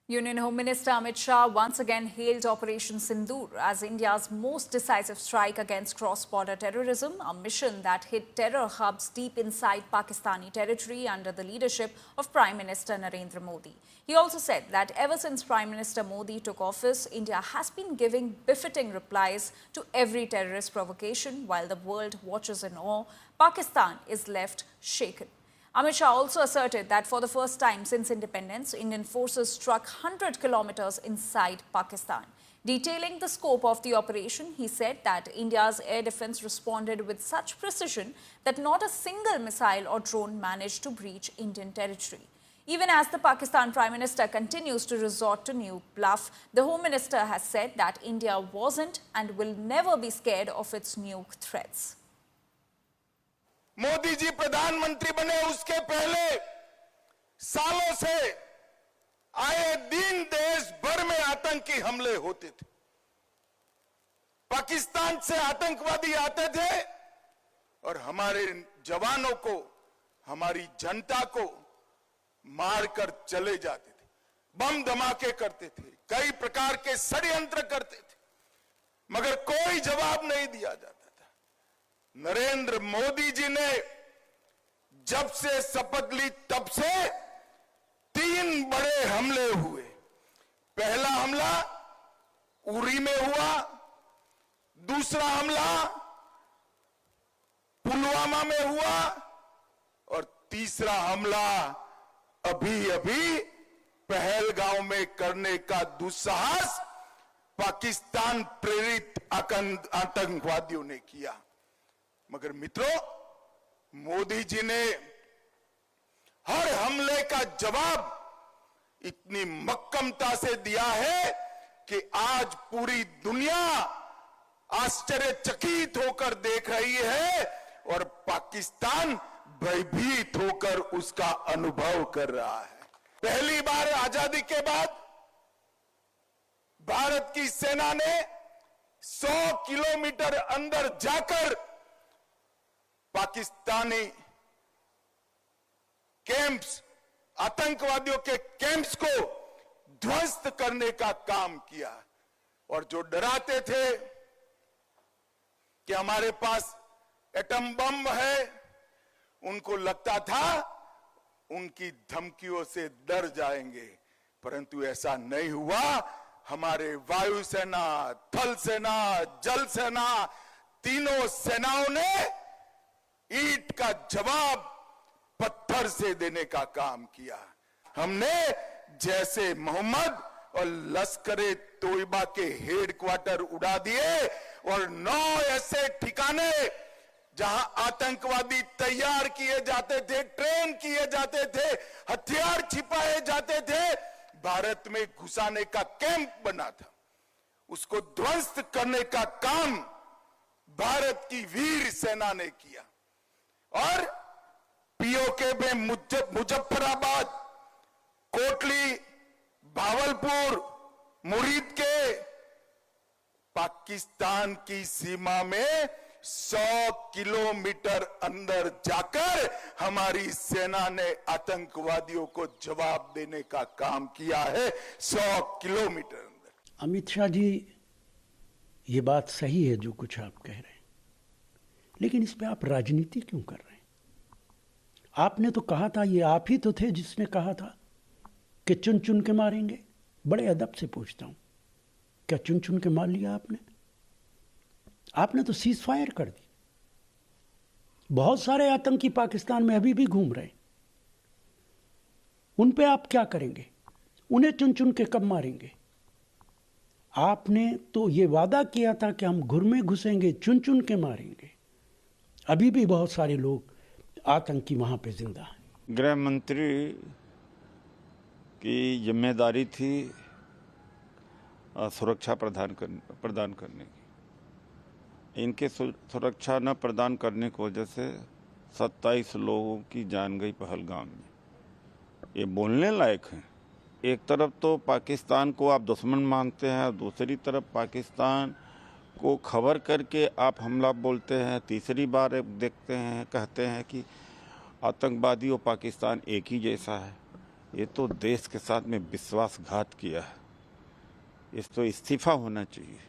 Union Home Minister Amit Shah once again hailed Operation Sindoor as India's most decisive strike against cross-border terrorism, a mission that hit terror hubs deep inside Pakistani territory under the leadership of Prime Minister Narendra Modi. He also said that ever since Prime Minister Modi took office, India has been giving befitting replies to every terrorist provocation. While the world watches in awe, Pakistan is left shaken. Amit Shah also asserted that for the first time since independence, Indian forces struck 100 kilometers inside Pakistan. Detailing the scope of the operation, he said that India's air defense responded with such precision that not a single missile or drone managed to breach Indian territory. Even as the Pakistan Prime Minister continues to resort to new bluff, the Home Minister has said that India wasn't and will never be scared of its nuke threats. Modi ji प्रधानमंत्री बने उसके पहले सालों से आए दिन देश भर में आतंकी हमले होते थे। पाकिस्तान से आतंकवादी आते थे और हमारे जवानों को, हमारी जनता को मारकर चले जाते थे, बम धमाके करते थे, कई प्रकार के षड्यंत्र करते थे, मगर कोई जवाब नहीं दिया जाता। नरेंद्र मोदी जी ने जब से शपथ ली तब से 3 बड़े हमले हुए। पहला हमला उरी में हुआ, दूसरा हमला पुलवामा में हुआ और तीसरा हमला अभी पहलगांव में करने का दुस्साहस पाकिस्तान प्रेरित आतंकवादियों ने किया। मगर मित्रों, मोदी जी ने हर हमले का जवाब इतनी मक्कमता से दिया है कि आज पूरी दुनिया आश्चर्यचकित होकर देख रही है और पाकिस्तान भयभीत होकर उसका अनुभव कर रहा है। पहली बार आजादी के बाद भारत की सेना ने 100 किलोमीटर अंदर जाकर पाकिस्तानी कैंप्स, आतंकवादियों के कैंप्स को ध्वस्त करने का काम किया। और जो डराते थे कि हमारे पास एटम बम है, उनको लगता था उनकी धमकियों से डर जाएंगे, परंतु ऐसा नहीं हुआ। हमारे वायुसेना, थल सेना, जल सेना, तीनों सेनाओं ने ईंट का जवाब पत्थर से देने का काम किया। हमने जैसे मोहम्मद और लश्करे तोयबा के हेडक्वार्टर उड़ा दिए और 9 ऐसे ठिकाने जहां आतंकवादी तैयार किए जाते थे, ट्रेन किए जाते थे, हथियार छिपाए जाते थे, भारत में घुसाने का कैंप बना था, उसको ध्वस्त करने का काम भारत की वीर सेना ने किया। और पीओके में मुजफ्फराबाद, कोटली, भावलपुर, मुरीद के पाकिस्तान की सीमा में 100 किलोमीटर अंदर जाकर हमारी सेना ने आतंकवादियों को जवाब देने का काम किया है। 100 किलोमीटर अंदर। अमित शाह जी, ये बात सही है जो कुछ आप कह रहे हैं, लेकिन इस पे आप राजनीति क्यों कर रहे हैं? आपने तो कहा था, ये आप ही तो थे जिसने कहा था कि चुन चुन के मारेंगे। बड़े अदब से पूछता हूं, क्या चुन चुन के मार लिया आपने? आपने तो सीज फायर कर दी। बहुत सारे आतंकी पाकिस्तान में अभी भी घूम रहे हैं। उन पे आप क्या करेंगे? उन्हें चुन चुन के कब मारेंगे? आपने तो ये वादा किया था कि हम घर में घुसेंगे, चुन चुन के मारेंगे। अभी भी बहुत सारे लोग आतंकी वहां पे जिंदा हैं। गृह मंत्री की जिम्मेदारी थी सुरक्षा प्रदान करने की। इनके सुरक्षा न प्रदान करने की वजह से 27 लोगों की जान गई पहलगाम में। ये बोलने लायक है। एक तरफ तो पाकिस्तान को आप दुश्मन मानते हैं, दूसरी तरफ पाकिस्तान को खबर करके आप हमला बोलते हैं। तीसरी बार देखते हैं, कहते हैं कि आतंकवादी और पाकिस्तान एक ही जैसा है। ये तो देश के साथ में विश्वासघात किया है। इस तो इस्तीफा होना चाहिए।